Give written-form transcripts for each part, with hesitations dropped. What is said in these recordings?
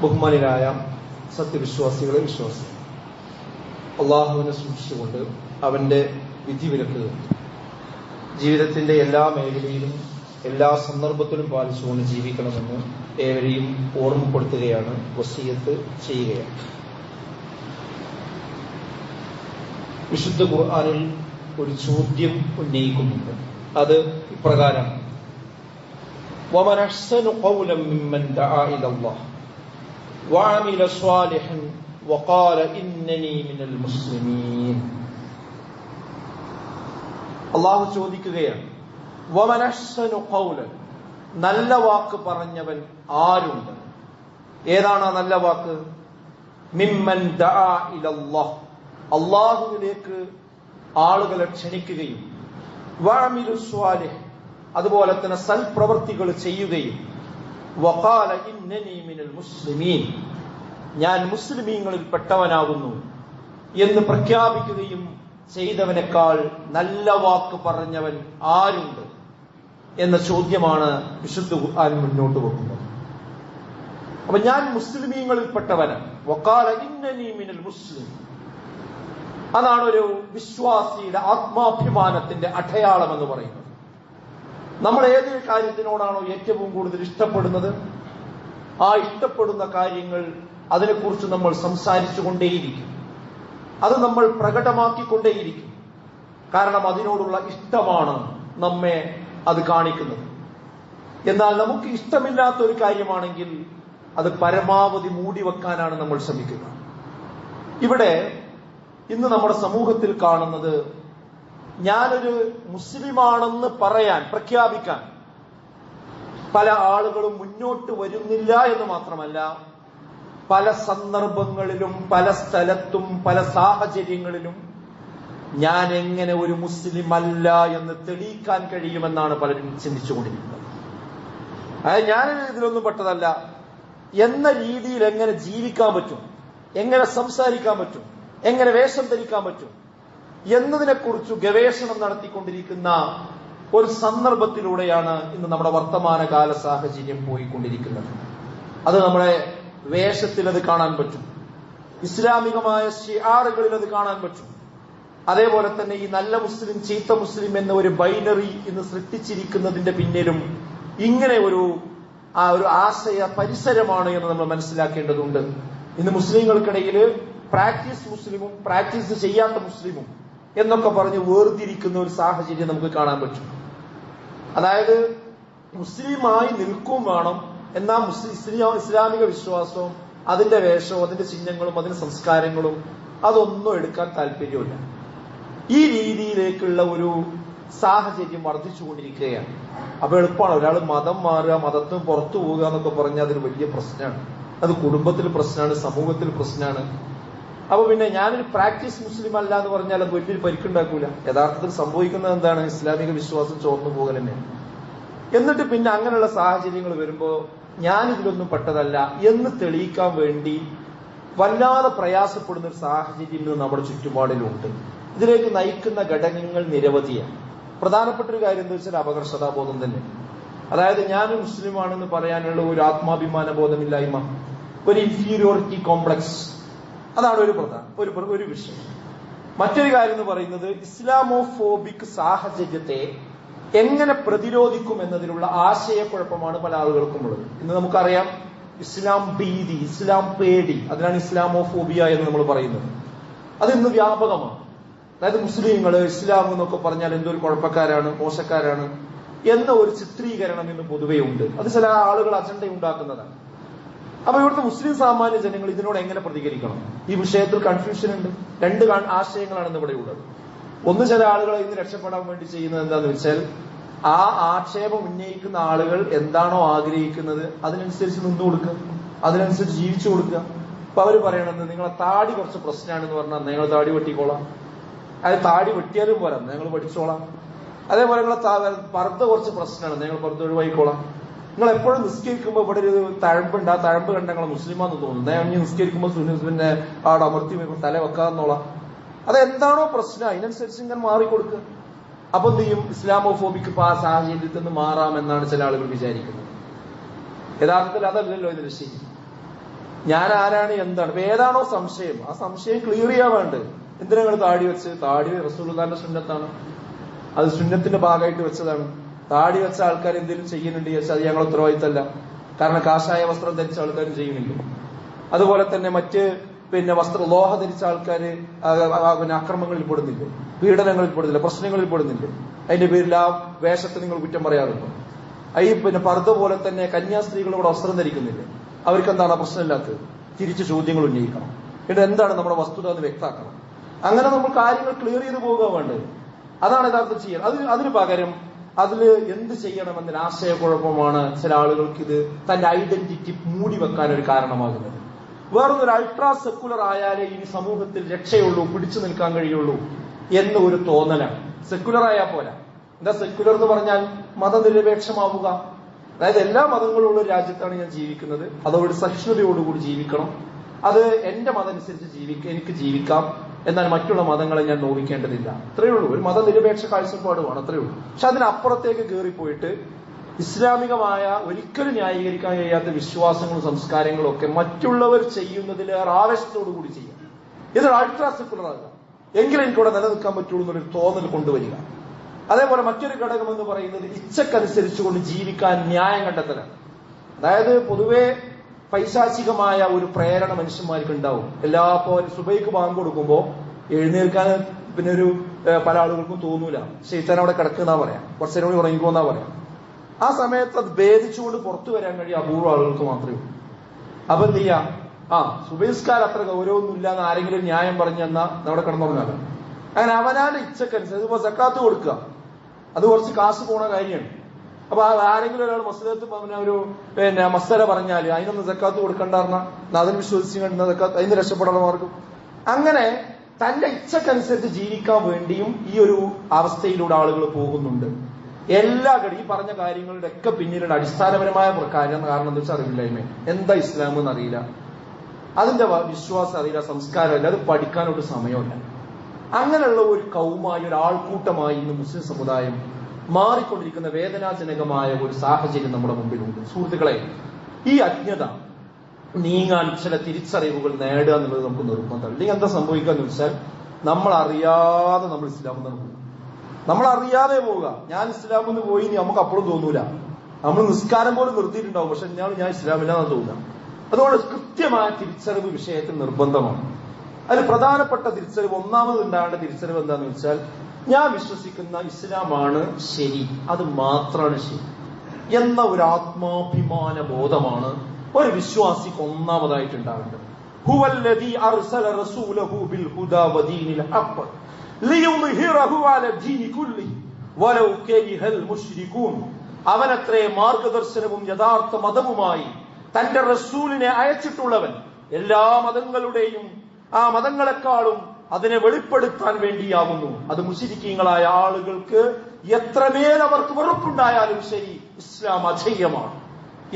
ബഹുമാനിയായ സത്യവിശ്വാസികളെ വിശ്വാസികൾ, അള്ളാഹുവിനെ സൂക്ഷിച്ചുകൊണ്ട് അവന്റെ വിധിവിലക്കുകൾ ജീവിതത്തിന്റെ എല്ലാ മേഖലയിലും എല്ലാ സന്ദർഭത്തിലും പാലിച്ചുകൊണ്ട് ജീവിക്കണമെന്ന് ഏവരെയും ഓർമ്മപ്പെടുത്തുകയാണ്, വസിയത്ത് ചെയ്യുകയാണ്. വിശുദ്ധ ഖുർആനിൽ ഒരു ചോദ്യം ഉന്നയിക്കുന്നുണ്ട്. അത് ഇപ്രകാരം: വമൻ അഹ്സനു ഖൗലൻ മിമ്മൻ ദഅ ഇലല്ലാഹ് വഅമില സ്വാലിഹൻ വഖാല ഇന്നനി മിനൽ മുസ്ലിമീൻ. അല്ലാഹു ചോദിക്കുകയാണ്, വമൻ അഹ്സനു ഖൗലൻ, നല്ല വാക്ക് പറഞ്ഞവൻ ആരുണ്ട്? ഏതാണ് ആ നല്ല വാക്ക്? മിമ്മൻ ദഅ ഇലല്ലാഹ്, അല്ലാഹുവിലേക്ക് ആളുകളെ ക്ഷണിക്കുകയും വഅമിലു സ്വാലിഹ്, അതുപോലെ തന്നെ സൽപ്രവൃത്തികൾ ചെയ്യുകയും വഖാല ഇന്നനി മിനൽ മുസ്ലിമീൻ, ഞാൻ മുസ്ലിമീങ്ങളിൽ പെട്ടവനാകുന്നു എന്ന് പ്രഖ്യാപിക്കുകയും ചെയ്തവനേക്കാൾ നല്ല വാക്ക് പറഞ്ഞവൻ ആരുണ്ട് എന്ന ചോദ്യമാണ് വിശുദ്ധ ഖുർആൻ മുന്നോട്ട് വെക്കുന്നത്. അപ്പൊ ഞാൻ മുസ്ലിമീങ്ങളിൽ പെട്ടവനാണ്. വഖാല ഇന്നനി മിനൽ മുസ്ലിം, അതാണ് ഒരു വിശ്വാസിയുടെ ആത്മാഭിമാനത്തിന്റെ അടയാളം എന്ന് പറയുന്നത്. നമ്മൾ ഏതൊരു കാര്യത്തിനോടാണോ ഏറ്റവും കൂടുതൽ ഇഷ്ടപ്പെടുന്നത്, ആ ഇഷ്ടപ്പെടുന്ന കാര്യങ്ങൾ അതിനെക്കുറിച്ച് നമ്മൾ സംസാരിച്ചു കൊണ്ടേയിരിക്കും, അത് നമ്മൾ പ്രകടമാക്കിക്കൊണ്ടേയിരിക്കും. കാരണം അതിനോടുള്ള ഇഷ്ടമാണ് നമ്മെ അത് കാണിക്കുന്നത്. എന്നാൽ നമുക്ക് ഇഷ്ടമില്ലാത്ത ഒരു കാര്യമാണെങ്കിൽ അത് പരമാവധി മൂടിവെക്കാനാണ് നമ്മൾ ശ്രമിക്കുക. ഇവിടെ ഇന്ന് നമ്മുടെ സമൂഹത്തിൽ കാണുന്നത്, ഞാനൊരു മുസ്ലിമാണെന്ന് പ്രഖ്യാപിക്കാൻ പല ആളുകളും മുന്നോട്ട് വരുന്നില്ല എന്ന് മാത്രമല്ല, പല സന്ദർഭങ്ങളിലും പല സ്ഥലത്തും പല സാഹചര്യങ്ങളിലും ഞാൻ എങ്ങനെ ഒരു മുസ്ലിം അല്ല എന്ന് തെളിയിക്കാൻ കഴിയുമെന്നാണ് പലരും ചിന്തിച്ചുകൊണ്ടിരിക്കുന്നത്. അതായത് ഞാൻ ഇതിലൊന്നും പെട്ടതല്ല എന്ന രീതിയിൽ എങ്ങനെ ജീവിക്കാൻ പറ്റും, എങ്ങനെ സംസാരിക്കാൻ പറ്റും, എങ്ങനെ വേഷം ധരിക്കാൻ പറ്റും എന്നതിനെക്കുറിച്ച് ഗവേഷണം നടത്തിക്കൊണ്ടിരിക്കുന്ന ഒരു സന്ദർഭത്തിലൂടെയാണ് ഇന്ന് നമ്മുടെ വർത്തമാനകാല സാഹചര്യം പോയിക്കൊണ്ടിരിക്കുന്നത്. അത് നമ്മുടെ വേഷത്തിൽ അത് കാണാൻ പറ്റും, ഇസ്ലാമികമായ ശിആറുകളിൽ അത് കാണാൻ പറ്റും. അതേപോലെ തന്നെ ഈ നല്ല മുസ്ലിം ചീത്ത മുസ്ലിം എന്ന ഒരു ബൈനറി ഇന്ന് സൃഷ്ടിച്ചിരിക്കുന്നതിന്റെ പിന്നിലും ഇങ്ങനെ ഒരു ആശയ പരിസരമാണ് എന്ന് നമ്മൾ മനസ്സിലാക്കേണ്ടതുണ്ട്. ഇന്ന് മുസ്ലിങ്ങൾക്കിടയിൽ പ്രാക്ടീസ് മുസ്ലിമും പ്രാക്ടീസ് ചെയ്യാത്ത മുസ്ലിമും എന്നൊക്കെ പറഞ്ഞ് വേർതിരിക്കുന്ന ഒരു സാഹചര്യം നമുക്ക് കാണാൻ പറ്റും. അതായത് മുസ്ലിമായി നിൽക്കും വേണം, എന്നാൽ ഇസ്ലാമിക വിശ്വാസവും അതിന്റെ വേഷവും അതിന്റെ ചിഹ്നങ്ങളും അതിന്റെ സംസ്കാരങ്ങളും അതൊന്നും എടുക്കാൻ താല്പര്യമില്ല. ഈ രീതിയിലേക്കുള്ള ഒരു സാഹചര്യം വർദ്ധിച്ചുകൊണ്ടിരിക്കുകയാണ്. അപ്പൊ എളുപ്പമാണ്, ഒരാൾ മതം മാറുക, മതത്തിന് പുറത്തു പോവുക എന്നൊക്കെ പറഞ്ഞാൽ അതൊരു വലിയ പ്രശ്നമാണ്. അത് കുടുംബത്തിൽ പ്രശ്നമാണ്, സമൂഹത്തിൽ പ്രശ്നമാണ്. അപ്പൊ പിന്നെ ഞാനൊരു പ്രാക്ടീസ് മുസ്ലിം അല്ല എന്ന് പറഞ്ഞാൽ അത് വലിയൊരു പരിക്കുണ്ടാക്കൂല. യഥാർത്ഥത്തിൽ സംഭവിക്കുന്നത് എന്താണ്? ഇസ്ലാമിക വിശ്വാസം ചോർന്നു പോകൽ തന്നെയാണ്. എന്നിട്ട് പിന്നെ അങ്ങനെയുള്ള സാഹചര്യങ്ങൾ വരുമ്പോ ഞാനിതിലൊന്നും പെട്ടതല്ല എന്ന് തെളിയിക്കാൻ വേണ്ടി വല്ലാതെ പ്രയാസപ്പെടുന്ന ഒരു സാഹചര്യം ഇന്ന് നമ്മുടെ ചുറ്റുപാടിലുണ്ട്. ഇതിലേക്ക് നയിക്കുന്ന ഘടകങ്ങൾ നിരവധിയാണ്. പ്രധാനപ്പെട്ട ഒരു കാര്യം എന്താ വെച്ചാൽ അപകർഷതാബോധം തന്നെ. അതായത് ഞാൻ മുസ്ലിമാണെന്ന് പറയാനുള്ള ഒരു ആത്മാഭിമാന ബോധമില്ലായ്മ, ഒരു ഇൻഫീരിയോറിറ്റി കോംപ്ലക്സ്, അതാണ് ഒരു വിഷയം. മറ്റൊരു കാര്യം എന്ന് പറയുന്നത്, ഇസ്ലാമോഫോബിക് സാഹചര്യത്തെ എങ്ങനെ പ്രതിരോധിക്കും എന്നതിലുള്ള ആശയക്കുഴപ്പമാണ് പല ആളുകൾക്കും ഉള്ളത്. ഇന്ന് നമുക്കറിയാം, ഇസ്ലാം ഭീതി, ഇസ്ലാം പേടി, അതിനാണ് ഇസ്ലാമോഫോബിയ എന്ന് നമ്മൾ പറയുന്നത്. അത് ഇന്ന് വ്യാപകമാണ്. അതായത് മുസ്ലിങ്ങൾ ഇസ്ലാം എന്നൊക്കെ പറഞ്ഞാൽ എന്തൊരു കുഴപ്പക്കാരാണ്, മോശക്കാരാണ് എന്ന ഒരു ചിത്രീകരണം ഇന്ന് പൊതുവെ ഉണ്ട്. അത് ചില ആളുകൾ അജണ്ട ഉണ്ടാക്കുന്നതാണ്. അപ്പൊ ഇവിടുത്തെ മുസ്ലിം സാമാന്യ ജനങ്ങൾ ഇതിനോട് എങ്ങനെ പ്രതികരിക്കണം? ഈ വിഷയത്തിൽ കൺഫ്യൂഷൻ ഉണ്ട്. രണ്ട് ആശയങ്ങളാണ് ഇന്ന് ഇവിടെ ഉള്ളത്. ഒന്ന്, ചില ആളുകളെ ഇന്ന് രക്ഷപ്പെടാൻ വേണ്ടി ചെയ്യുന്നത് എന്താന്ന് വെച്ചാൽ, ആ ആക്ഷേപം ഉന്നയിക്കുന്ന ആളുകൾ എന്താണോ ആഗ്രഹിക്കുന്നത് അതിനനുസരിച്ച് നിന്നു കൊടുക്കുക, അതിനനുസരിച്ച് ജീവിച്ചു കൊടുക്കുക. അപ്പൊ അവര് പറയണത്, നിങ്ങളെ താടി കുറച്ച് പ്രശ്നമാണെന്ന് പറഞ്ഞാൽ നിങ്ങൾ താടി വെട്ടിക്കോളാം, അത് താടി വെട്ടിയാലും പോരാ, നിങ്ങൾ പഠിച്ചോളാം. അതേപോലെ നിങ്ങളെ പർദ്ദ കുറച്ച് പ്രശ്നമാണ്, നിങ്ങൾ പർദ്ദ ഒഴിവായിക്കോളാം. നിങ്ങൾ എപ്പോഴും നിസ്കരിക്കുമ്പോൾ ഇവിടെ ഒരു തഴമ്പുണ്ട്, ആ തഴമ്പ് കണ്ട നിങ്ങൾ മുസ്ലിമാന്ന് തോന്നുന്നു, ഞാൻ നിസ്കരിക്കുമ്പോൾ സുന്നിന്റെ അവിടെ അമർത്തി തല വെക്കാന്നോളാം. അതെന്താണോ പ്രശ്നം അതിനനുസരിച്ച് ഇങ്ങനെ മാറിക്കൊടുക്കുക. അപ്പൊ എന്ത് ചെയ്യും? ഇസ്ലാമോഫോബിക്ക് ആ സാഹചര്യത്തിൽ നിന്ന് മാറാമെന്നാണ് ചില ആളുകൾ വിചാരിക്കുന്നത്. യഥാർത്ഥത്തിൽ അതല്ലല്ലോ ഇതിന്റെ ശരി. ഞാൻ ആരാണ്, എന്താണ്. ഇപ്പൊ ഏതാണോ സംശയം, ആ സംശയം ക്ലിയർ ചെയ്യാൻ വേണ്ടത്. എന്തിനാ നിങ്ങൾ താടി വെച്ച്? താടി റസൂലുള്ളാഹിന്റെ സുന്നത്താണ്, അത് സുന്നത്തിന്റെ ഭാഗമായിട്ട് വെച്ചതാണ്. താടി വെച്ച ആൾക്കാർ എന്തെങ്കിലും ചെയ്യുന്നുണ്ട് ചോദിച്ചാൽ അത് ഞങ്ങൾ ഉത്തരവാദിത്തമല്ല. കാരണം കാഷായ വസ്ത്രം ധരിച്ച ആൾക്കാരും ചെയ്യുന്നില്ല. അതുപോലെ തന്നെ മറ്റ് ലോഹ ധരിച്ച ആൾക്കാര് അക്രമങ്ങളിൽ പെടുന്നില്ല, പീഡനങ്ങളിൽ പെടുന്നില്ല, പ്രശ്നങ്ങളിൽ പെടുന്നില്ല. അതിന്റെ പേരിൽ ആ വേഷത്തെ നിങ്ങൾ കുറ്റം പറയാറുണ്ടോ? ഈ പർദ്ദ പോലെ തന്നെ കന്യാസ്ത്രീകളോട് വസ്ത്രം ധരിക്കുന്നില്ല. അവർക്ക് എന്താണ് പ്രശ്നമില്ലാത്തത്? തിരിച്ച് ചോദ്യങ്ങൾ ഉന്നയിക്കണം. എന്നിട്ട് എന്താണ് നമ്മുടെ വസ്തുത എന്ന് വ്യക്തമാക്കണം. അങ്ങനെ നമ്മൾ കാര്യങ്ങൾ ക്ലിയർ ചെയ്ത് പോകുക വേണ്ടത്. അതാണ് യഥാർത്ഥം ചെയ്യുന്നത്. അതിന് പകരം അതിൽ എന്ത് ചെയ്യണമെന്നൊരു ആശയക്കുഴപ്പമാണ് ചില ആളുകൾക്ക് ഇത് തന്റെ ഐഡന്റിറ്റി മൂടി വെക്കാൻ ഒരു കാരണമാകുന്നത്. വേറൊരു അൾട്രാ സെക്കുലർ ആയാലേ ഇനി സമൂഹത്തിൽ രക്ഷയുള്ളൂ, പിടിച്ചു നിൽക്കാൻ കഴിയുള്ളൂ എന്ന ഒരു തോന്നലാണ്. സെക്കുലർ ആയാൽ പോരാ. എന്താ സെക്കുലർ എന്ന് പറഞ്ഞാൽ? മതനിരപേക്ഷമാവുക. അതായത് എല്ലാ മതങ്ങളുള്ള ഒരു രാജ്യത്താണ് ഞാൻ ജീവിക്കുന്നത്, അതോട് സഹിഷ്ണുതയോടുകൂടി ജീവിക്കണം. അത് എന്റെ മതം അനുസരിച്ച് എനിക്ക് ജീവിക്കാം, എന്നാൽ മറ്റുള്ള മതങ്ങളെ ഞാൻ നോവിക്കേണ്ടതില്ല. അത്രയേ ഉള്ളൂ. ഒരു മതനിരപേക്ഷ കാഴ്ചപ്പാടുമാണ്, അത്രയേ ഉള്ളൂ. പക്ഷെ അതിനപ്പുറത്തേക്ക് കയറിപ്പോയിട്ട് ഇസ്ലാമികമായ ഒരിക്കലും ന്യായീകരിക്കാൻ കഴിയാത്ത വിശ്വാസങ്ങളും സംസ്കാരങ്ങളും ഒക്കെ മറ്റുള്ളവർ ചെയ്യുന്നതിലേറെ ആവേശത്തോടു കൂടി ചെയ്യാം. ഇതൊരു അൾട്രാ സെക്കുലർ ആകുക. എങ്കിലും എനിക്കിവിടെ നിലനിൽക്കാൻ പറ്റുള്ളൂ എന്നൊരു തോന്നൽ കൊണ്ടുവരിക. അതേപോലെ മറ്റൊരു ഘടകം എന്ന് പറയുന്നത് ഇച്ഛക്കനുസരിച്ചുകൊണ്ട് ജീവിക്കാൻ ന്യായം കണ്ടെത്തലാണ്. അതായത് പൊതുവെ പൈശാചികമായ ഒരു പ്രേരണ മനുഷ്യന്മാർക്ക് ഉണ്ടാവും. സുബൈക്ക് ബാങ്ക് കൊടുക്കുമ്പോ എഴുന്നേൽക്കാൻ പല ആളുകൾക്കും തോന്നൂല. ശൈത്താൻ അവിടെ കിടക്കുന്നാ പറയാം, കുറച്ചേരം കൂടി ഉറങ്ങിക്കോന്നാ പറയാം. ആ സമയത്ത് അത് ഭേദിച്ചുകൊണ്ട് പുറത്തു വരാൻ കഴിയും അപൂർവ ആളുകൾക്ക് മാത്രമേ ഉള്ളൂ. അപ്പൊ എന്ത് ചെയ്യാം? സുബൈസ്കാർ അത്ര ഗൗരവമൊന്നുമില്ല എന്ന് ആരെങ്കിലും ന്യായം പറഞ്ഞു തന്നാ നമ്മുടെ കിടന്നുറങ്ങാതെ. അങ്ങനെ അവനാന്റെ ഇച്ഛക്കനുസരിച്ച് ഇപ്പൊ സക്കാത്ത് കൊടുക്കുക, അത് കുറച്ച് കാശ് പോണ കാര്യമാണ്. അപ്പൊ ആരെങ്കിലും ഒരാൾ മസ്ജിദത്ത് ഒരു മസ്തര പറഞ്ഞാല് അതിനൊന്ന് സക്കാത്ത് കൊടുക്കണ്ടാർന്ന അതിന് വിശ്വസിച്ച് കണ്ട സക്കാത്ത് അതിന് രക്ഷപ്പെടണം മാർഗം. അങ്ങനെ തന്റെ ഇച്ഛക്കനുസരിച്ച് ജീവിക്കാൻ വേണ്ടിയും ഈ ഒരു അവസ്ഥയിലൂടെ ആളുകൾ പോകുന്നുണ്ട്. ഈ പറഞ്ഞ കാര്യങ്ങളുടെ ഒക്കെ പിന്നിലുള്ള അടിസ്ഥാനപരമായ കാരണം എന്താ വെച്ചാൽ അറിവില്ലായ്മ. എന്താ ഇസ്ലാം എന്ന് അറിയില്ല, അതിന്റെ വിശ്വാസം അറിയില്ല, സംസ്കാരമില്ല, അത് പഠിക്കാനൊരു സമയമില്ല. അങ്ങനെയുള്ള ഒരു കൗമായി, ഒരു ആൾക്കൂട്ടമായി ഇന്ന് മുസ്ലിം സമുദായം മാറിക്കൊണ്ടിരിക്കുന്ന വേദനാജനകമായ ഒരു സാഹചര്യം നമ്മുടെ മുമ്പിലുണ്ട്. സുഹൃത്തുക്കളെ, ഈ അജ്ഞത നീങ്ങാൻ ചില തിരിച്ചറിവുകൾ നേടുക എന്നുള്ളത് നമുക്ക് നിർബന്ധമാണ്. അല്ലെങ്കിൽ എന്താ സംഭവിക്കുക എന്ന് വെച്ചാൽ നമ്മൾ അറിയാതെ നമ്മൾ ഇസ്ലാമിൽ നിന്ന് പോകും. നമ്മൾ അറിയാതെ പോവുക. ഞാൻ ഇസ്ലാമിൽ നിന്ന് പോയി നമുക്ക് അപ്പോഴും തോന്നൂല. നമ്മൾ നിസ്കാരം പോലും നിർത്തിയിട്ടുണ്ടാവും, പക്ഷെ ഞാൻ ഇസ്ലാമില്ലാന്ന് തോന്നുക. അതുകൊണ്ട് കൃത്യമായ തിരിച്ചറിവ് വിഷയത്തിൽ നിർബന്ധമാണ്. അതിൽ പ്രധാനപ്പെട്ട തിരിച്ചറിവ്, ഒന്നാമത് ഉണ്ടാകേണ്ട തിരിച്ചറിവ് എന്താന്ന് വെച്ചാൽ, ഞാൻ വിശ്വസിക്കുന്ന ഇസ്ലാമാണ് ശരി, അത് മാത്രമാണ് ശരി എന്ന ഒരു ആത്മാഭിമാന ബോധമാണ് ഒരു വിശ്വാസിക്ക് ഒന്നാമതായിട്ടുണ്ടാകേണ്ടത്. ഹുവല്ലദീ അർസല റസൂലഹു ബിൽ ഹുദാ വദീനിൽ ഹഖ് ലിയുദ്ഹിറഹു അലാ ദീനി കുല്ലിഹി വലൗ കരിഹൽ മുശ്രികൂൻ. അവനത്രേ മാർഗദർശനവും യഥാർത്ഥ മതവുമായി തന്റെ റസൂലിനെ അയച്ചിട്ടുള്ളവൻ. എല്ലാ മതങ്ങളുടെയും ആ മതങ്ങളെക്കാളും അതിനെ വെളിപ്പെടുത്താൻ വേണ്ടിയാകുന്നു. അത് മുശ്രിക്കീങ്ങളായ ആളുകൾക്ക് എത്രമേൽ അവർക്ക് വെറുപ്പുണ്ടായാലും ശരി, ഇസ്ലാം അജയ്യമാണ്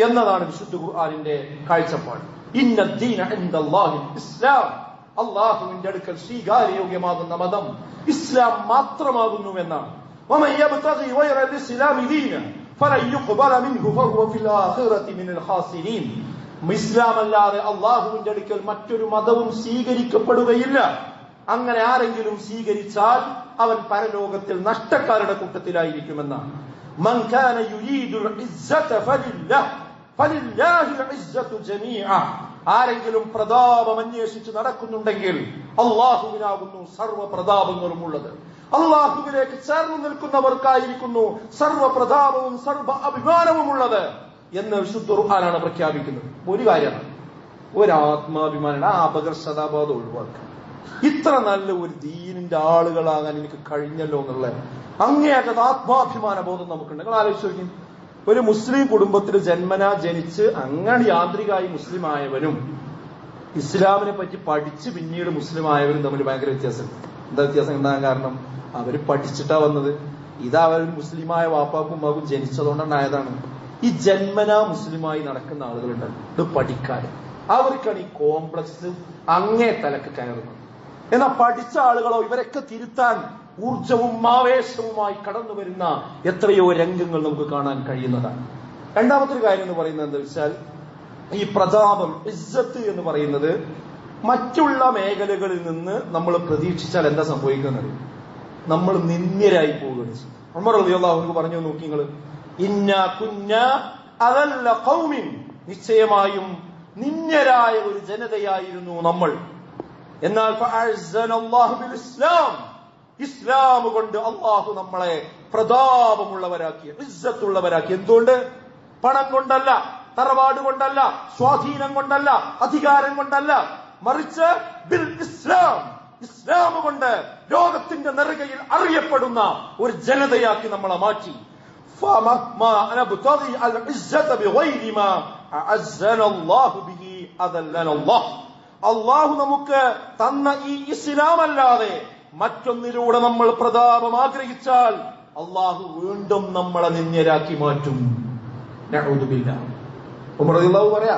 എന്നതാണ് വിശുദ്ധ ഖുർആനിന്റെ കാഴ്ചപ്പാട്. ഇന്നദ്ദീന ഇൻദല്ലാഹിൽ ഇസ്ലാം. അല്ലാഹുവിന്റെ അടുക്കൽ സ്വീകാര്യയോഗ്യമാകുന്ന മതം ഇസ്ലാം മാത്രമാകുന്നു എന്നാണ്. വമൻ യബ്തഗി ഗൈറൽ ഇസ്ലാമി ദീനൻ ഫലൻ യുഖ്ബല മിൻഹു ഫഹുവ ഫിൽ ആഖിറതി മിനൽ ഖാസിരീൻ. ഇസ്ലാം അല്ലാതെ അല്ലാഹുവിന്റെ അടുക്കൽ മറ്റൊരു മതവും സ്വീകരിക്കപ്പെടുകയില്ല. അങ്ങനെ ആരെങ്കിലും സ്വീകരിച്ചാൽ അവൻ പരലോകത്തിൽ നഷ്ടക്കാരുടെ കൂട്ടത്തിലായിരിക്കുമെന്നാണ്. മൻ കാന യുരീദുൽ ഇസ്സത ഫലില്ലാഹിൽ ഇസ്സതു ജമീഅ. ആരെങ്കിലും പ്രതാപം അന്വേഷിച്ച് നടക്കുന്നുണ്ടെങ്കിൽ അല്ലാഹുവിനാകുന്നു സർവ്വ പ്രതാപങ്ങളും ഉള്ളത്. അല്ലാഹുവിലേക്ക് ചേർന്ന് നിൽക്കുന്നവർക്കായിരിക്കുന്നു സർവ്വ പ്രതാപവും സർവ്വ അഭിമാനവും ഉള്ളത് എന്ന് വിശുദ്ധ ഖുർആനാണ് പ്രഖ്യാപിക്കുന്നത്. ഒരു കാര്യമാണ്, ഒരാത്മാഭിമാനം, ആ അപകർഷതാബോധം ഒഴിവാക്കുക. ഇത്ര നല്ല ഒരു ദീനിന്റെ ആളുകളാകാൻ എനിക്ക് കഴിഞ്ഞല്ലോ എന്നുള്ള അങ്ങേയറ്റത് ആത്മാഭിമാന ബോധം നമുക്കുണ്ട്. നിങ്ങൾ ആലോചിച്ച് നോക്കി, ഒരു മുസ്ലിം കുടുംബത്തിൽ ജന്മനാ ജനിച്ച് അങ്ങനെ യാന്ത്രികമായി മുസ്ലിം ആയവനും ഇസ്ലാമിനെ പറ്റി പഠിച്ച് പിന്നീട് മുസ്ലിം ആയവരും തമ്മിൽ ഭയങ്കര വ്യത്യാസമുണ്ട്. എന്താ വ്യത്യാസം ഉണ്ടാകാൻ കാരണം? അവര് പഠിച്ചിട്ടാ വന്നത്. ഇത് അവർ മുസ്ലിമായ വാപ്പാക്കും ഉമ്മാക്കും ജനിച്ചതുകൊണ്ടായതാണ്. ഈ ജന്മനാ മുസ്ലിമായി നടക്കുന്ന ആളുകളുണ്ട്, ഇത് പഠിക്കാൻ അവർക്കാണ് ഈ കോംപ്ലക്സ് അങ്ങേ തലക്ക് കയറുന്നത്. എന്നാൽ പഠിച്ച ആളുകളോ ഇവരൊക്കെ തിരുത്താൻ ഊർജവും ആവേശവുമായി കടന്നു വരുന്ന എത്രയോ രംഗങ്ങൾ നമുക്ക് കാണാൻ കഴിയുന്നതാണ്. രണ്ടാമത്തെ ഒരു കാര്യം എന്ന് പറയുന്നത് എന്താ വെച്ചാൽ, ഈ പ്രതാപം, ഇസ്സത്ത് എന്ന് പറയുന്നത് മറ്റുള്ള മേഖലകളിൽ നിന്ന് നമ്മൾ പ്രതീക്ഷിച്ചാൽ എന്താ സംഭവിക്കുന്നത്? നമ്മൾ നിന്ദ്യരായി പോവുകയാണ്. ഉമർ റളിയല്ലാഹു അൻഹു പറഞ്ഞു, നോക്കി നിങ്ങൾ, ഇന്നാ കുന്നാ അദല്ല ഖൗമിൻ, നിശ്ചയമായും നിന്ദ്യരായ ഒരു ജനതയായിരുന്നു നമ്മൾ. എന്നാൽ ഫഅഅസ്സനല്ലാഹു ബിൽ ഇസ്ലാം, ഇസ്ലാം കൊണ്ട് അള്ളാഹു നമ്മളെ പ്രതാപമുള്ളവരാക്കി, ഇസ്സത്തുള്ളവരാക്കി. എന്തുകൊണ്ട്? പണം കൊണ്ടല്ല, തറവാട് കൊണ്ടല്ല, സ്വാധീനം കൊണ്ടല്ല, അധികാരം കൊണ്ടല്ല, മറിച്ച് ബിൽ ഇസ്ലാം, ഇസ്ലാം കൊണ്ട് ലോകത്തിന്റെ നെറുകയിൽ അറിയപ്പെടുന്ന ഒരു ജനതയാക്കി നമ്മളെ മാറ്റി. അള്ളാഹു നമുക്ക് തന്ന ഈ ഇസ്ലാം അല്ലാതെ മറ്റൊന്നിലൂടെ നമ്മൾ പ്രതാപം ആഗ്രഹിച്ചാൽ അള്ളാഹു വീണ്ടും നമ്മളെ നിന്ദ്യരാക്കി മാറ്റും. ഉമർ റളിയല്ലാഹു പറയാ,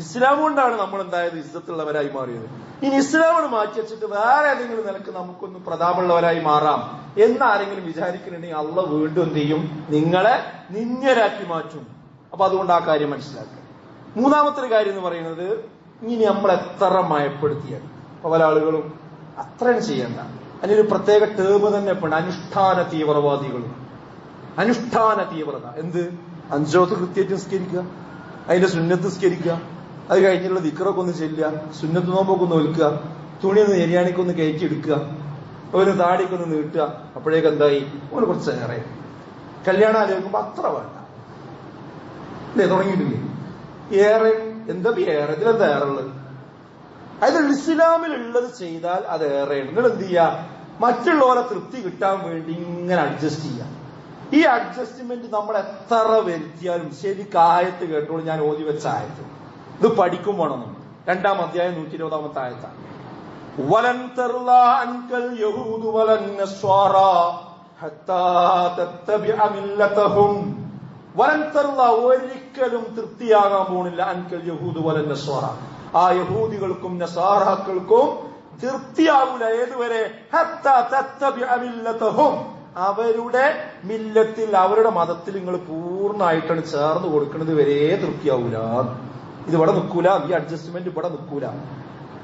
ഇസ്ലാം കൊണ്ടാണ് നമ്മൾ എന്തായത് ഇസ്സത്തുള്ളവരായി മാറിയത്. ഇനി ഇസ്ലാമിന് മാറ്റി വെച്ചിട്ട് വേറെ ഏതെങ്കിലും നിലക്ക് നമുക്കൊന്ന് പ്രതാപമുള്ളവരായി മാറാം എന്നാരെങ്കിലും വിചാരിക്കുന്നുണ്ടെങ്കിൽ അള്ളാഹ് വീണ്ടും എന്ത് ചെയ്യും? നിങ്ങളെ നിന്ദ്യരാക്കി മാറ്റും. അപ്പൊ അതുകൊണ്ട് ആ കാര്യം മനസ്സിലാക്കുക. മൂന്നാമത്തെ ഒരു കാര്യം എന്ന് പറയുന്നത്, ഇനി നമ്മൾ എത്ര മയപ്പെടുത്തിയാൽ പല ആളുകളും അത്രയും ചെയ്യണ്ട. അതിനൊരു പ്രത്യേക ടേം തന്നെ ഇപ്പൊ അനുഷ്ഠാന തീവ്രവാദികളും. അനുഷ്ഠാന തീവ്രത എന്ത്? 5 വക്ത് കൃത്യമായിട്ട് നിസ്കരിക്കുക, അതിന്റെ സുന്നത്ത് നിസ്കരിക്കുക, അത് കഴിഞ്ഞുള്ള ദിക്റൊക്കെ ഒന്ന് ചെല്ലുക, സുന്നത്ത് നോമ്പൊക്കെ ഒന്ന് ഒൽക്കുക, തുണിയൊന്ന് എരിയാണിക്കൊന്ന് കയറ്റി എടുക്കുക, ഒരു താടിക്കൊന്ന് നീട്ടുക. അപ്പോഴേക്ക് എന്തായി? ഓന് കുറച്ച് ഏറെ. കല്യാണം ആലോചിക്കുമ്പോ അത്ര വേണ്ട അല്ലേ? തുടങ്ങിയിട്ടില്ലേ? ഏറെ എന്താ ഏറെ? ഇതിലെന്താ ഏറെ ഉള്ളത്? അതായത് ഇസ്ലാമിലുള്ളത് ചെയ്താൽ അത് ഏറെയാണ്. നിങ്ങൾ എന്ത് ചെയ്യുക? മറ്റുള്ളവരെ തൃപ്തി കിട്ടാൻ വേണ്ടി ഇങ്ങനെ അഡ്ജസ്റ്റ് ചെയ്യാം. ഈ അഡ്ജസ്റ്റ്മെന്റ് നമ്മൾ എത്ര വരുത്തിയാലും ശരിക്കും ആയത്ത് കേട്ടോളൂ. ഞാൻ ഓതി വെച്ച ആയത്ത് ഇത് പഠിക്കും വേണം. 2-ാം അധ്യായം 120-ാമത്തെ ആയത്താണ്. വലൻ തർലാ അൻകൽ യഹൂദു വലൻ നസ്വാറാ ഹത്താ തത്തബിഅ മില്ലതഹും. വലൻ തർലാ, ഒരിക്കലും തൃപ്തിയാകാൻ പോണില്ല, അൻകൽ യഹൂദു വലൻ നസ്വാറാ, ആ യഹൂദികൾക്കും നസാറാക്കൾക്കും തൃപ്തിയാവൂല. ഏതുവരെ? ഹത്താ തത്തബിഅ മില്ലതഹും, അവരുടെ മില്ലത്തിൽ, അവരുടെ മതത്തിൽ നിങ്ങൾ പൂർണ്ണമായിട്ടാണ് ചേർന്ന് കൊടുക്കുന്നത് വരെ തൃപ്തിയാവൂല. ഇത് ഇവിടെ നിൽക്കൂല, ഈ അഡ്ജസ്റ്റ്മെന്റ് ഇവിടെ നിൽക്കൂല.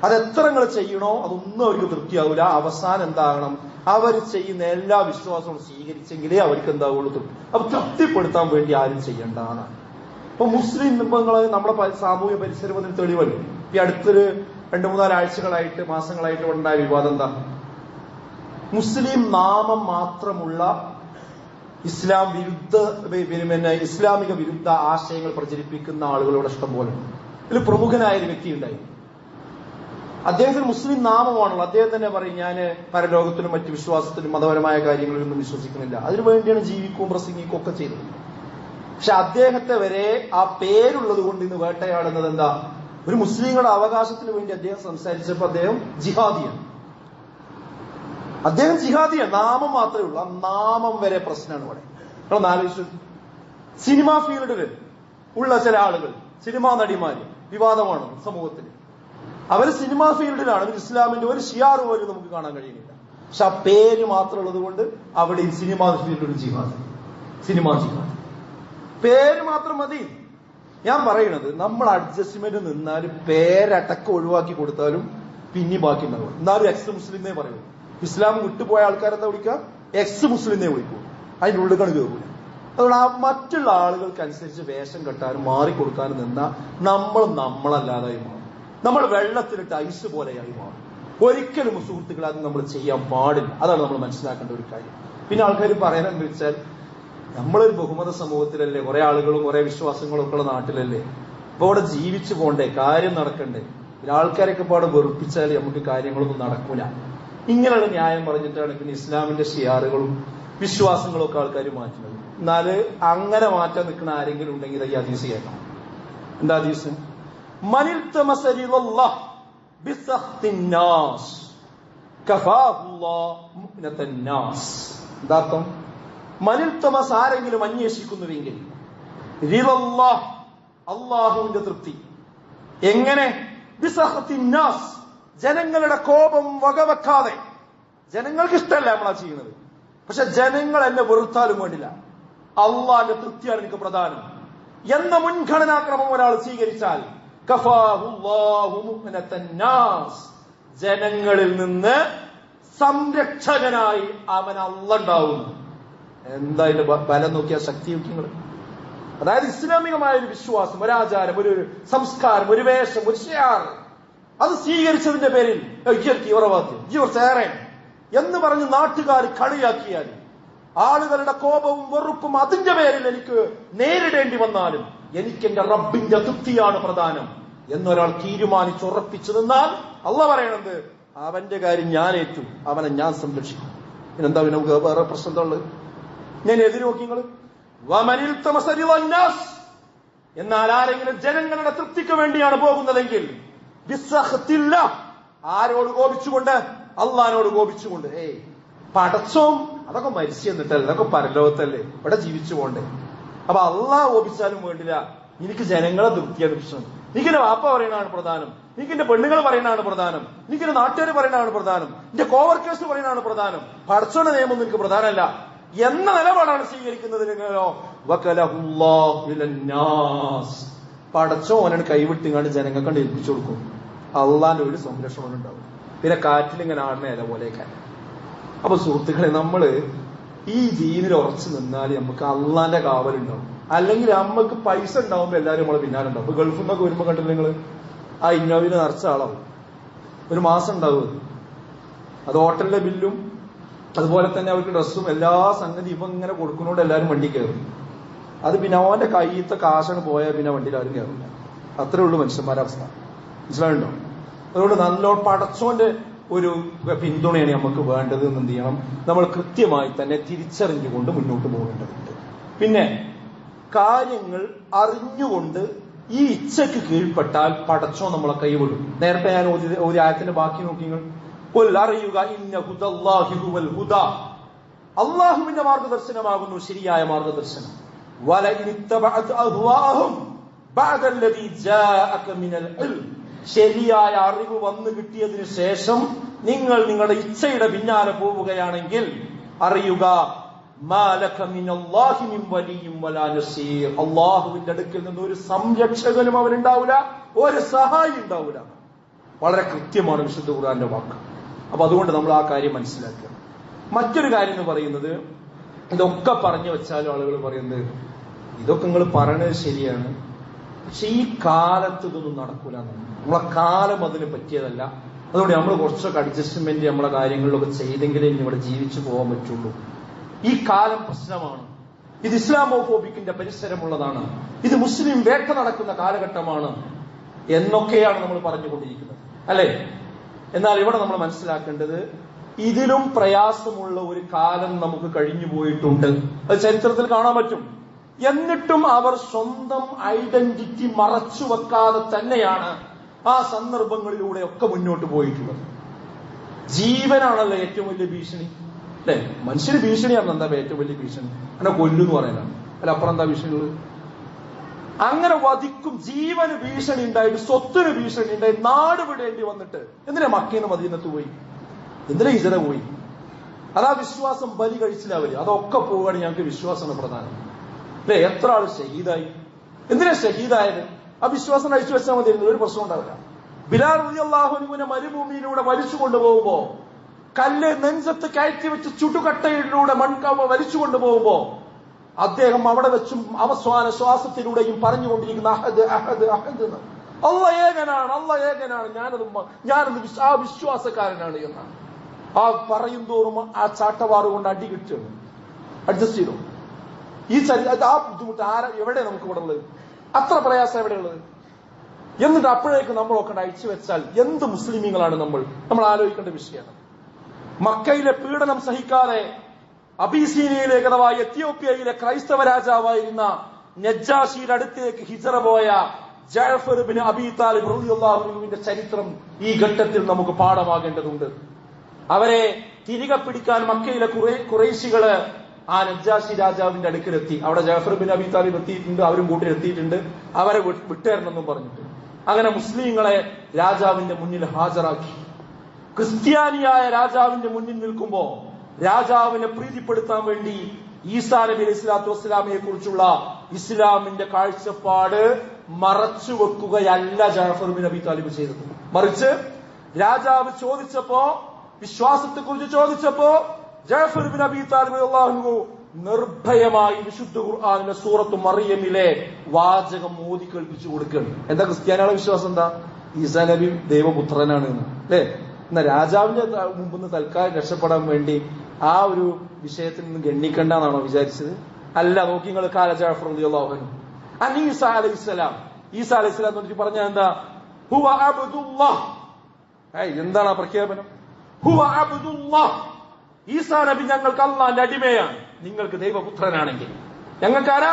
അതെത്ര നിങ്ങൾ ചെയ്യണോ അതൊന്നും അവർക്ക് തൃപ്തിയാവൂല. അവസാനം എന്താകണം? അവർ ചെയ്യുന്ന എല്ലാ വിശ്വാസവും സ്വീകരിച്ചെങ്കിലേ അവർക്ക് എന്താവുള്ളൂ. അപ്പൊ തൃപ്തിപ്പെടുത്താൻ വേണ്ടി ആരും ചെയ്യണ്ടാണ്. ഇപ്പൊ മുസ്ലിം നിയമങ്ങൾ നമ്മുടെ സാമൂഹ്യ പരിസരത്തിൽ തെളിവല്ലേ? ഈ അടുത്തൊരു 2-3 ആഴ്ചകളായിട്ട്, മാസങ്ങളായിട്ട് ഉണ്ടായ വിവാദം എന്താ? മുസ്ലിം നാമം മാത്രമുള്ള ഇസ്ലാം വിരുദ്ധ, പിന്നെ ഇസ്ലാമിക വിരുദ്ധ ആശയങ്ങൾ പ്രചരിപ്പിക്കുന്ന ആളുകളുടെ ഇഷ്ടം പോലെ. ഇതിൽ പ്രമുഖനായ ഒരു വ്യക്തി ഉണ്ടായി. അദ്ദേഹത്തിന് മുസ്ലിം നാമമാണല്ലോ. അദ്ദേഹം തന്നെ പറയും, ഞാൻ പരലോകത്തിലും മറ്റു വിശ്വാസത്തിലും മതപരമായ കാര്യങ്ങളിലൊന്നും വിശ്വസിക്കുന്നില്ല, അതിനുവേണ്ടിയാണ് ജീവിക്കുകയും പ്രസംഗിക്കുകയും ഒക്കെ ചെയ്തത്. പക്ഷെ അദ്ദേഹത്തെ വരെ ആ പേരുള്ളത് കൊണ്ട് ഇന്ന് വേട്ടയാടുന്നത് എന്താ? ഒരു മുസ്ലിങ്ങളുടെ അവകാശത്തിന് വേണ്ടി അദ്ദേഹം സംസാരിച്ചപ്പോൾ അദ്ദേഹം ജിഹാദിയാണ്. അദ്ദേഹം ജിഹാദിയാണ്, നാമം മാത്രമേ ഉള്ളൂ. ആ നാമം വരെ പ്രശ്നമാണ് ഇവിടെ. നമ്മളൊന്ന് ആലോചിച്ചു. സിനിമാ ഫീൽഡിൽ ഉള്ള ചില ആളുകൾ, സിനിമാ നടിമാര് വിവാദമാണ് സമൂഹത്തിൽ. അവർ സിനിമാ ഫീൽഡിലാണ്. ഇസ്ലാമിന്റെ ഒരു ഷിയാർ പോലും നമുക്ക് കാണാൻ കഴിയുന്നില്ല. പക്ഷെ ആ പേര് മാത്രം ഉള്ളത് കൊണ്ട് അവിടെ ഈ സിനിമാ ഫീൽഡിൽ ജിഹാദ്, സിനിമാ ജിഹാദ്, പേര് മാത്രം മതി. ഞാൻ പറയണത്, നമ്മൾ അഡ്ജസ്റ്റ്മെന്റ് നിന്നാലും പേരടക്കം ഒഴിവാക്കി കൊടുത്താലും പിന്നെ ബാക്കി ഉണ്ടാവും. എന്നാലും എക്സ് മുസ്ലിം പറയൂ. ഇസ്ലാം വിട്ടുപോയ ആൾക്കാരെന്താ വിളിക്കുക? എക്സ് മുസ്ലിം വിളിക്കൂ. അതിന്റെ ഉള്ളിൽ കയറൂല. അതുകൊണ്ട് ആ മറ്റുള്ള ആളുകൾക്കനുസരിച്ച് വേഷം കെട്ടാനും മാറിക്കൊടുക്കാനും നിന്നാൽ നമ്മൾ നമ്മളല്ലാതായി മാറും. നമ്മൾ വെള്ളത്തിലിട്ട് ഐസ് പോലെയായി മാറും. ഒരിക്കലും സുഹൃത്തുക്കൾ അത് നമ്മൾ ചെയ്യാൻ പാടില്ല. അതാണ് നമ്മൾ മനസ്സിലാക്കേണ്ട ഒരു കാര്യം. പിന്നെ ആൾക്കാർ പറയാനെന്ന് വെച്ചാൽ, നമ്മളൊരു ബഹുമത സമൂഹത്തിലല്ലേ, കുറെ ആളുകളും കുറെ വിശ്വാസങ്ങളും ഒക്കെ ഉള്ള നാട്ടിലല്ലേ. അപ്പൊ അവിടെ ജീവിച്ചു പോണ്ടേ, കാര്യം നടക്കണ്ടേ. ആൾക്കാരൊക്കെ പാടെ വെറുപ്പിച്ചാൽ നമുക്ക് കാര്യങ്ങളൊന്നും നടക്കൂല. ഇങ്ങനെയുള്ള ന്യായം പറഞ്ഞിട്ടാണ് പിന്നെ ഇസ്ലാമിന്റെ ഷിയാറുകളും വിശ്വാസങ്ങളും ഒക്കെ ആൾക്കാർ മാറ്റുന്നത്. എന്നാല് അങ്ങനെ മാറ്റാൻ നിൽക്കുന്ന ആരെങ്കിലും ഉണ്ടെങ്കിൽ ഈ ഹദീസ് കേൾക്കണം. എന്താ ഹദീസ്? മനിൽ തമസരില്ലല്ലാഹ് ബിസഖ്തിന്നാസ് കഫാഹുല്ലാഹ് മുഅ്നതന്നാസ്. എന്താർത്ഥം? മനിൽ തമസ്, ആരെങ്കിലും അന്വേഷിക്കുന്നുവെങ്കിൽ, റിളല്ലാഹ്, അല്ലാഹുവിന്റെ തൃപ്തി. എങ്ങനെ? ബിസഖ്തിന്നാസ്, ജനങ്ങളുടെ കോപം വകവെക്കാതെ. ജനങ്ങൾക്ക് ഇഷ്ടമല്ല നമ്മളാ ചെയ്യുന്നത്, പക്ഷെ ജനങ്ങൾ എന്നെ വെറുത്താലും വേണ്ടില്ല, അള്ളാന്റെ തൃപ്തിയാണ് എനിക്ക് പ്രധാനം. എന്ന മുൻഗണനാക്രമം ഒരാൾ സ്വീകരിച്ചാൽ കഫാഹുല്ലാഹു മുഅ്നതൻ നാസ്, ജനങ്ങളിൽ നിന്ന് സംരക്ഷകനായി അവൻ അല്ലാഹ് ഉണ്ടാവുന്നു. എന്താ ഇതിന്റെ ബലം നോക്കിയ ശക്തി നോക്കിങ്ങൾ. അതായത് ഇസ്ലാമികമായ ഒരു വിശ്വാസം, ഒരു ആചാരം, ഒരു സംസ്കാരം, ഒരു വേഷം, ഒരു ഷിയാർ, അത് സ്വീകരിച്ചതിന്റെ പേരിൽ തീവ്രവാദ്യം ജീവസേറെ എന്ന് പറഞ്ഞ് നാട്ടുകാർ കളിയാക്കിയാൽ, ആളുകളുടെ കോപവും വെറുപ്പും അതിന്റെ പേരിൽ എനിക്ക് നേരിടേണ്ടി വന്നാലും എനിക്ക് എന്റെ റബ്ബിന്റെ തൃപ്തിയാണ് പ്രധാനം എന്നൊരാൾ തീരുമാനിച്ചുറപ്പിച്ചു നിന്നാൽ അള്ളാഹ് പറയണത് അവന്റെ കാര്യം ഞാൻ ഏറ്റു, അവനെ ഞാൻ സംരക്ഷിക്കും. പിന്നെന്താ നമുക്ക് വേറെ പ്രശ്നം എന്താ ഉള്ളത്? ഞാൻ എതിര് നോക്കിങ്ങൾ. എന്നാൽ ആരെങ്കിലും ജനങ്ങളുടെ തൃപ്തിക്ക് വേണ്ടിയാണ് പോകുന്നതെങ്കിൽ ആരോട് കോപിച്ചുകൊണ്ട്? അള്ളാഹിനോട് കോപിച്ചുകൊണ്ട്. പടച്ചോം അതൊക്കെ മരിച്ചു എന്നിട്ടല്ലേ, അതൊക്കെ പരലോകത്തല്ലേ, ഇവിടെ ജീവിച്ചു പോണ്ടേ. അപ്പൊ അള്ളാഹ് കോപിച്ചാലും വേണ്ടില്ല, എനിക്ക് ജനങ്ങളെ തൃപ്തിയാണ് പ്രശ്നം. എനിക്കെന്റെ വാപ്പ പറയുന്നതാണ് പ്രധാനം, എനിക്കെന്റെ പെണ്ണുങ്ങൾ പറയുന്നതാണ് പ്രധാനം, എനിക്കെന്റെ നാട്ടുകാർ പറയുന്നതാണ് പ്രധാനം, എന്റെ കോവർക്കേഴ്സ് പറയുന്നതാണ് പ്രധാനം, പടച്ചോന്റെ നിയമം എനിക്ക് പ്രധാനമല്ല എന്ന നിലപാടാണ് സ്വീകരിക്കുന്നത്. നിങ്ങളോ പടച്ചോ ഓനാണ് കൈവിട്ടിങ്ങാണ്ട് ജനങ്ങൾക്കണ്ട് ഏൽപ്പിച്ചു കൊടുക്കും. അള്ളാന്റെ ഒരു സംരക്ഷണം ഉണ്ടാവും. പിന്നെ കാറ്റിലിങ്ങനെ ആടുന്ന ഇല പോലെയൊക്കെ. അപ്പൊ സുഹൃത്തുക്കളെ, നമ്മള് ഈ ദീനിൽ ഉറച്ചു നിന്നാൽ നമുക്ക് അള്ളാന്റെ കാവലുണ്ടാവും. അല്ലെങ്കിൽ നമ്മക്ക് പൈസ ഉണ്ടാവുമ്പോ എല്ലാവരും നമ്മളെ പിന്നാലെ ഉണ്ടാവും. ഇപ്പൊ ഗൾഫിൽ നിന്നൊക്കെ വരുമ്പോ കണ്ടില്ല നിങ്ങള്, ആ ഇന്നോവയില് നിറച്ച ആളാവും. ഒരു മാസം ഉണ്ടാവും. അത് ഹോട്ടലിലെ ബില്ലും അതുപോലെ തന്നെ അവർക്ക് ഡ്രസ്സും എല്ലാ സംഗതി ഇപ്പൊ ഇങ്ങനെ കൊടുക്കുന്നോണ്ട് എല്ലാവരും വണ്ടി കയറും. അത് പിന്നെ അവന്റെ കയ്യത്തെ കാശാണ് പോയാൽ പിന്നെ വണ്ടിയിൽ ആരും കയറില്ല. അത്രേ ഉള്ളൂ മനുഷ്യന്മാരുടെ അവസ്ഥ. മനസ്സിലാവുണ്ടോ? അതുകൊണ്ട് നല്ലോണം പടച്ചോന്റെ ഒരു പിന്തുണയാണ് നമുക്ക് വേണ്ടത് എന്ന് എന്ത് ചെയ്യണം, നമ്മൾ കൃത്യമായി തന്നെ തിരിച്ചറിഞ്ഞുകൊണ്ട് മുന്നോട്ട് പോകേണ്ടതുണ്ട്. പിന്നെ കാര്യങ്ങൾ അറിഞ്ഞുകൊണ്ട് ഈ ഇച്ഛയ്ക്ക് കീഴ്പ്പെട്ടാൽ പടച്ചോ നമ്മളെ കൈവിടും. നേരത്തെ ഞാൻ ഒരു ആയത്തിന്റെ ബാക്കി നോക്കിങ്ങൾ. അറിയുക, ഇന്ന ഹുദല്ലാഹി ഹുവൽ ഹുദാ, അള്ളാഹുവിന്റെ മാർഗദർശനമാകുന്നു ശരിയായ മാർഗദർശനം. വലഇൻ ഇത്തബഅത അഹ്വാഅഹും ബഅദല്ലദീ ജാഅക മിനൽ ഇൽം, ശരിയായ അറിവ് വന്നു കിട്ടിയതിനു ശേഷം നിങ്ങൾ നിങ്ങളുടെ ഇച്ഛയുടെ പിന്നാലെ പോവുകയാണെങ്കിൽ അറിയുക, മാ ലക മിനല്ലാഹി മിൻ വലിയ്യിൻ വലാ നസീർ, അള്ളാഹുവിന്റെ അടുക്കൽ നിന്ന് ഒരു സംരക്ഷകനും അവരുണ്ടാവില്ല, ഒരു സഹായി ഉണ്ടാവില്ല. വളരെ കൃത്യമാണ് വിശുദ്ധ ഖുർആന്റെ വാക്ക്. അപ്പൊ അതുകൊണ്ട് നമ്മൾ ആ കാര്യം മനസ്സിലാക്കുക. മറ്റൊരു കാര്യം എന്ന് പറയുന്നത്, ഇതൊക്കെ പറഞ്ഞു വെച്ചാലും ആളുകൾ പറയുന്നത് ഇതൊക്കെ നിങ്ങൾ പറയണത് ശരിയാണ്, പക്ഷെ ഈ കാലത്ത് ഇതൊന്നും നടക്കൂല. നമ്മളെ കാലം അതിന് പറ്റിയതല്ല. അതുകൊണ്ട് നമ്മൾ കുറച്ചൊക്കെ അഡ്ജസ്റ്റ്മെന്റ് നമ്മളെ കാര്യങ്ങളിലൊക്കെ ചെയ്തെങ്കിലേ ഇനി ഇവിടെ ജീവിച്ചു പോകാൻ പറ്റുള്ളൂ. ഈ കാലം പ്രശ്നമാണ്. ഇത് ഇസ്ലാമോഫോബിക്കിന്റെ പരിസരമുള്ളതാണ്. ഇത് മുസ്ലിം വേട്ട നടക്കുന്ന കാലഘട്ടമാണ് എന്നൊക്കെയാണ് നമ്മൾ പറഞ്ഞുകൊണ്ടിരിക്കുന്നത്, അല്ലെ? എന്നാൽ ഇവിടെ നമ്മൾ മനസ്സിലാക്കേണ്ടത്, ഇതിലും പ്രയാസമുള്ള ഒരു കാലം നമുക്ക് കഴിഞ്ഞു പോയിട്ടുണ്ട്. അത് ചരിത്രത്തിൽ കാണാൻ പറ്റും. എന്നിട്ടും അവർ സ്വന്തം ഐഡന്റിറ്റി മറച്ചു വെക്കാതെ തന്നെയാണ് ആ സന്ദർഭങ്ങളിലൂടെ ഒക്കെ മുന്നോട്ട് പോയിട്ടുള്ളത്. ജീവനാണല്ലോ ഏറ്റവും വലിയ ഭീഷണി, അല്ലെ? മനുഷ്യന് ഭീഷണിയാണ് എന്താ ഏറ്റവും വലിയ ഭീഷണി? അങ്ങനെ കൊല്ലുന്ന് പറയാനാണ്. അല്ല, അപ്പുറം എന്താ ഭീഷണിയുള്ളത്? അങ്ങനെ വധിക്കും. ജീവന് ഭീഷണി ഉണ്ടായിട്ട്, സ്വത്തിന് ഭീഷണി ഉണ്ടായി, നാട് വിടേണ്ടി വന്നിട്ട് എന്തിനാ മക്കീന്ന് മദീനത്ത് പോയി? എന്തിനാ ഹിജറ പോയി? അതാ വിശ്വാസം ബലി കഴിച്ചില്ല അവര്. അതൊക്കെ പോവുകയാണ്. ഞങ്ങൾക്ക് വിശ്വാസമാണ് പ്രധാനം, അല്ലെ? എത്ര ആള് ഷഹീദായി? എന്തിനാ ഷഹീദായത്? ആ വിശ്വാസം കഴിച്ചു വെച്ചാൽ മതി, ഒരു പ്രശ്നം ഉണ്ടാവില്ല. ബിലാൽ റളിയല്ലാഹു അൻഹുവിനെ മരുഭൂമിയിലൂടെ വലിച്ചു കൊണ്ടുപോകുമ്പോ, കല്ല് നെഞ്ചത്ത് കയറ്റി വെച്ച് ചുടുകട്ടയിലൂടെ മൺകവ വലിച്ചു കൊണ്ടുപോകുമ്പോ അദ്ദേഹം അവിടെ വെച്ചും അവസാന ശ്വാസത്തിലൂടെയും പറഞ്ഞുകൊണ്ടിരിക്കുന്ന അഹദ് അഹദ് അഹദ് എന്ന്, അല്ലാഹ് ഏകനാണ്, അല്ലാഹ് ഏകനാണ്, ഞാനത് ആ വിശ്വാസക്കാരനാണ് എന്നാണ്. ആ പറയും തോറും ആ ചാട്ടവാറ് കൊണ്ട് അടി കിട്ടുകയാണ്. അഡ്ജസ്റ്റ് ചെയ്തു. ഈ ആ ബുദ്ധിമുട്ട് എവിടെ നമുക്ക് ഇവിടെ ഉള്ളത്? അത്ര പ്രയാസം എവിടെയുള്ളത്? എന്നിട്ട് അപ്പോഴേക്ക് നമ്മളൊക്കെ അയച്ചു വെച്ചാൽ എന്ത് മുസ്ലിമീങ്ങളാണ് നമ്മൾ ആലോചിക്കേണ്ട വിഷയമാണ്. മക്കയിലെ പീഡനം സഹിക്കാതെ അബീസീനിയയിലേക്ക് അഥവാ എത്യോപ്യയിലെ ക്രൈസ്തവ രാജാവായിരുന്ന നജ്ജാഷിയുടെ അടുത്തേക്ക് ഹിജറ പോയ ജഅഫർ ഇബ്നു അബീ താലിബ് റളിയല്ലാഹു അൻഹുവിന്റെ ചരിത്രം ഈ ഘട്ടത്തിൽ നമുക്ക് പാഠമാകേണ്ടതുണ്ട്. അവരെ തിരികെ പിടിക്കാൻ മക്കയിലെ ഖുറൈശികള് ആ നജ്ജാഷി രാജാവിന്റെ അടുക്കലെത്തി. അവിടെ ജഅഫർ ഇബ്നു അബീ താലിബ് എത്തിയിട്ടുണ്ട്, അവരും കൂട്ടിലെത്തിയിട്ടുണ്ട്. അവരെ വിട്ടേരണമെന്നും പറഞ്ഞിട്ട് അങ്ങനെ മുസ്ലിങ്ങളെ രാജാവിന്റെ മുന്നിൽ ഹാജരാക്കി. ക്രിസ്ത്യാനിയായ രാജാവിന്റെ മുന്നിൽ നിൽക്കുമ്പോ രാജാവിനെ പ്രീതിപ്പെടുത്താൻ വേണ്ടി ഈസാ നബി അലൈഹി സ്വലാത്തു വസ്സലാമയെ കുറിച്ചുള്ള ഇസ്ലാമിന്റെ കാഴ്ചപ്പാട് മറച്ചു വെക്കുകയല്ല ജഅഫർ ബിൻ അബി താലിബ് ചെയ്തത്. മറിച്ച് രാജാവ് ചോദിച്ചപ്പോ, വിശ്വാസത്തെ കുറിച്ച് ചോദിച്ചപ്പോ, ജഅഫർ ബിൻ അബി താലിബ് റളിയല്ലാഹു അൻഹു നിർഭയമായി വിശുദ്ധ ഖുർആനിലെ സൂറത്തു മറിയമിലെ വാചകം ഓതി കേൾപ്പിച്ചു കൊടുക്കുകയാണ്. എന്താ ക്രിസ്ത്യാനികളുടെ വിശ്വാസം? എന്താ? ഈസാ നബി ദൈവപുത്രനാണ് എന്ന്, അല്ലേ? എന്നാ രാജാവിന്റെ മുമ്പിൽ നിന്ന് തൽക്കാലം രക്ഷപ്പെടാൻ വേണ്ടി ആ ഒരു വിഷയത്തിൽ നിന്ന് ഗണ്ണിക്കണ്ടെന്നാണോ വിചാരിച്ചത്? അല്ല. നോക്കി നിങ്ങൾ, കാല ജഅഫർ റളിയല്ലാഹു അൻഹു അൻ ഈസാ അലൈഹിസ്സലാം, ഈസാ അലൈഹിസ്സലാം എന്ന് പറഞ്ഞിട്ട് പറഞ്ഞ എന്താ? ഹുവ അബ്ദുല്ലാഹ്. എന്താണ് ആ പ്രഖ്യാപനം? ഹുവ അബ്ദുല്ലാഹ്, ഈസാ നബി ഞങ്ങൾക്ക് അള്ളാന്റെ അടിമയാണ്. നിങ്ങൾക്ക് ദൈവപുത്രനാണെങ്കിൽ ഞങ്ങൾക്കാരാ?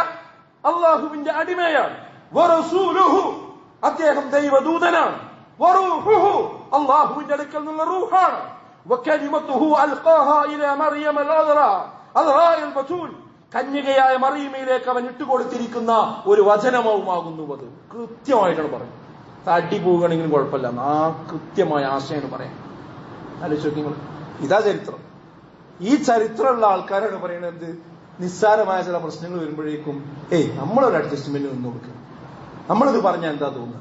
അള്ളാഹുവിന്റെ അടിമയാണ്. വറസൂലുഹു, അദ്ദേഹം ദൈവദൂതനാണ്. വറൂഹുഹു, അള്ളാഹുവിന്റെ അടുക്കൽ നിന്നുള്ള റൂഹാണ്. വകലിമതുഹു അൽഖാഹാ ഇലാ മറിയം അൽ ബതൂൽ, കന്യകയായ മറിയമിലേക്ക് അവൻ ഇട്ടുകൊടുത്തിരിക്കുന്ന ഒരു വചനവുമാകുന്നു അത്. കൃത്യമായിട്ടാണ് പറയുന്നത്. തടി പോവുകയാണെങ്കിലും കുഴപ്പമില്ല, ആ കൃത്യമായ ആശയമാണ് പറയാം. ആലോചിച്ച് നിങ്ങൾ, ഇതാ ചരിത്രം. ഈ ചരിത്രമുള്ള ആൾക്കാരാണ് പറയുന്നത് നിസ്സാരമായ ചില പ്രശ്നങ്ങൾ വരുമ്പോഴേക്കും നമ്മളൊരു അഡ്ജസ്റ്റ്മെന്റ് നിന്ന് കൊടുക്കുക. നമ്മളിത് പറഞ്ഞാൽ എന്താ തോന്നുക?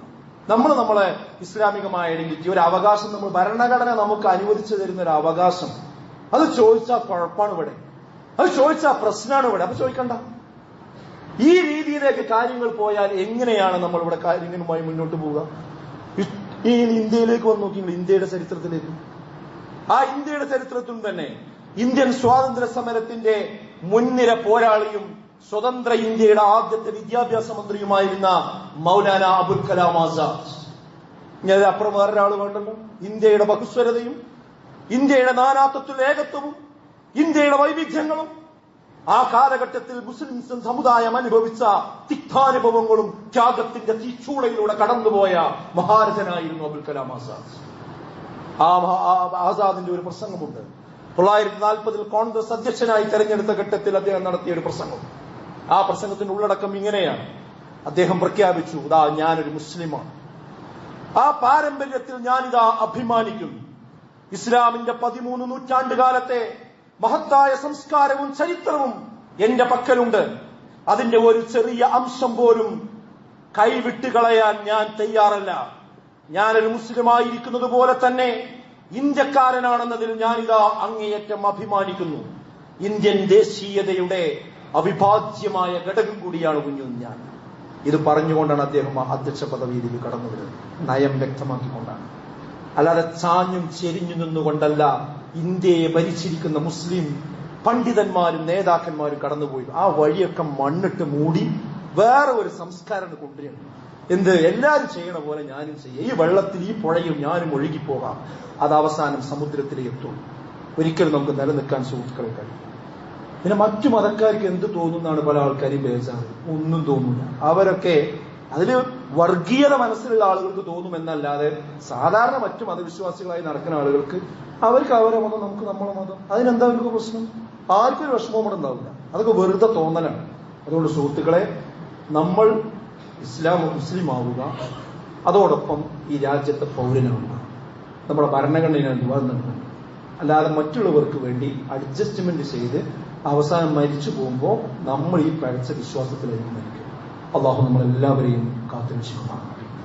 നമ്മളെ ഇസ്ലാമികമായ ഐഡന്റിറ്റി, ഒരു അവകാശം, നമ്മൾ ഭരണഘടന നമുക്ക് അനുവദിച്ചു തരുന്ന ഒരു അവകാശം, അത് ചോദിച്ചാൽ കുഴപ്പമാണ് ഇവിടെ, അത് ചോദിച്ചാൽ പ്രശ്നമാണ് ഇവിടെ. അപ്പൊ ചോദിക്കണ്ട. ഈ രീതിയിലേക്ക് കാര്യങ്ങൾ പോയാൽ എങ്ങനെയാണ് നമ്മൾ ഇവിടെ കാര്യങ്ങളുമായി മുന്നോട്ട് പോവുക? ഈ ഇന്ത്യയിലേക്ക് വന്ന് നോക്കി, ഇന്ത്യയുടെ ചരിത്രത്തിലേക്ക്. ആ ഇന്ത്യയുടെ ചരിത്രത്തിൽ തന്നെ ഇന്ത്യൻ സ്വാതന്ത്ര്യ സമരത്തിന്റെ മുൻനിര പോരാളിയും സ്വതന്ത്ര ഇന്ത്യയുടെ ആദ്യത്തെ വിദ്യാഭ്യാസ മന്ത്രിയുമായിരുന്ന മൗലാന അബുൽ കലാം ആസാദ്. ഇങ്ങനെ അപ്പുറം വേറൊരാൾ വേണ്ടല്ലോ. ഇന്ത്യയുടെ ബഹുസ്വരതയും ഇന്ത്യയുടെ നാനാത്വത്തിൽ ഏകത്വവും ഇന്ത്യയുടെ വൈവിധ്യങ്ങളും ആ കാലഘട്ടത്തിൽ മുസ്ലിം സമുദായം അനുഭവിച്ച തിക്താനുഭവങ്ങളും ത്യാഗത്തിന്റെ തീച്ചൂളയിലൂടെ കടന്നുപോയ മഹാരഥനായിരുന്നു അബുൽ കലാം ആസാദ്. ആസാദിന്റെ ഒരു പ്രസംഗമുണ്ട്. 1940 കോൺഗ്രസ് അധ്യക്ഷനായി തെരഞ്ഞെടുത്ത ഘട്ടത്തിൽ അദ്ദേഹം നടത്തിയ ഒരു പ്രസംഗം. ആ പ്രസംഗത്തിന്റെ ഉള്ളടക്കം ഇങ്ങനെയാണ്. അദ്ദേഹം പ്രഖ്യാപിച്ചു, ഞാനൊരു മുസ്ലിമാണ്, ആ പാരമ്പര്യത്തിൽ ഞാനിതാ അഭിമാനിക്കുന്നു. ഇസ്ലാമിന്റെ 13 നൂറ്റാണ്ടുകാലത്തെ മഹത്തായ സംസ്കാരവും ചരിത്രവും എന്റെ പക്കലുണ്ട്. അതിന്റെ ഒരു ചെറിയ അംശം പോലും കൈവിട്ടുകളയാൻ ഞാൻ തയ്യാറല്ല. ഞാനൊരു മുസ്ലിമായിരിക്കുന്നത് പോലെ തന്നെ ഇന്ത്യക്കാരനാണെന്നതിൽ ഞാനിതാ അങ്ങേയറ്റം അഭിമാനിക്കുന്നു. ഇന്ത്യൻ ദേശീയതയുടെ അവിഭാജ്യമായ ഘടകം കൂടിയാണ് ഞാൻ. ഇത് പറഞ്ഞുകൊണ്ടാണ് അദ്ദേഹം അധ്യക്ഷ പദവിയിലേക്ക് കടന്നു വരുന്നത്. നയം വ്യക്തമാക്കിക്കൊണ്ടാണ്, അല്ലാതെ ചാഞ്ഞും ചെരിഞ്ഞു നിന്നുകൊണ്ടല്ല. ഇന്ത്യയെ ഭരിച്ചിരിക്കുന്ന മുസ്ലിം പണ്ഡിതന്മാരും നേതാക്കന്മാരും കടന്നുപോയി. ആ വഴിയൊക്കെ മണ്ണിട്ട് മൂടി വേറെ ഒരു സംസ്കാരം കൊണ്ടുവരണം. എല്ലാരും ചെയ്യണ പോലെ ഞാനും ചെയ്യാം. ഈ വെള്ളത്തിൽ, ഈ പുഴയും ഞാനും ഒഴുകിപ്പോകാം. അത് അവസാനം സമുദ്രത്തിലേ എത്തുള്ളൂ. ഒരിക്കലും നമുക്ക് നിലനിൽക്കാൻ സുഹൃത്തുക്കളെ കഴിയും. പിന്നെ മറ്റു മതക്കാർക്ക് എന്ത് തോന്നുന്നതാണ് പല ആൾക്കാരും ബേജാറ്. ഒന്നും തോന്നില്ല. അവരൊക്കെ അതില് വർഗീയത മനസ്സിലുള്ള ആളുകൾക്ക് തോന്നുമെന്നല്ലാതെ സാധാരണ മറ്റു മതവിശ്വാസികളായി നടക്കുന്ന ആളുകൾക്ക് അവർക്ക് അവരെ മതം, നമുക്ക് നമ്മളെ മതം, അതിനെന്താ അവർക്ക് പ്രശ്നം? ആർക്കും ഒരു വിഷമവും കൂടെ ഉണ്ടാവില്ല. അതൊക്കെ വെറുതെ തോന്നലാണ്. അതുകൊണ്ട് സുഹൃത്തുക്കളെ, നമ്മൾ മുസ്ലിം ആവുക, അതോടൊപ്പം ഈ രാജ്യത്തെ പൗരനാവുക, നമ്മുടെ ഭരണഘടനയാണ് അനുവാദം നൽകുന്നത്. അല്ലാതെ മറ്റുള്ളവർക്ക് വേണ്ടി അഡ്ജസ്റ്റ്മെന്റ് ചെയ്ത് അവസാനം മരിച്ചു പോകുമ്പോൾ നമ്മൾ ഈ പഴച്ച വിശ്വാസത്തിലായിരിക്കും മരിക്കുക. അള്ളാഹു നമ്മളെല്ലാവരെയും കാത്തുരക്ഷിക്കുമാണ്.